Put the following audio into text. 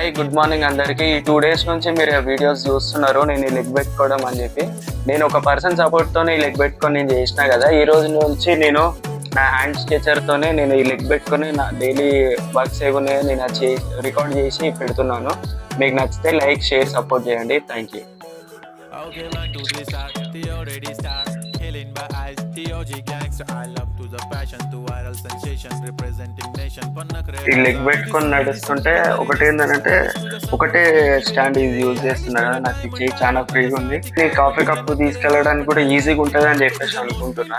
Hi good morning అందరికీ. ఈ 2 days నుంచి మీరు వీడియోస్ చూస్తున్నారు నేను ఈ లెగ్ పెట్టుకోవడం అని చెప్పి. నేను ఒక పర్సన్ సపోర్ట్తోనే ఈ లెగ్ పెట్టుకొని నేను చేసిన కదా. ఈ రోజు నుంచి నేను నా హ్యాండ్ స్కెచర్తోనే నేను ఈ లెగ్ పెట్టుకొని నా డైలీ వర్క్స్ ఏమున్నాయో నేను అది రికార్డ్ చేసి పెడుతున్నాను. మీకు నచ్చితే లైక్ షేర్ సపోర్ట్ చేయండి. Thank you. ఈ లెగ్ పెట్టుకొని నడుస్తుంటే ఒకటి ఏంటంటే ఒకటే స్టాండ్ యూజ్ చేస్తున్నారు కదా, నాకు చేయి చాలా ఫ్రీగా ఉంది. నేను కాఫీ కప్పు తీసుకెళ్ళడానికి కూడా ఈజీగా ఉంటుంది అని చెప్పేసి అనుకుంటున్నా.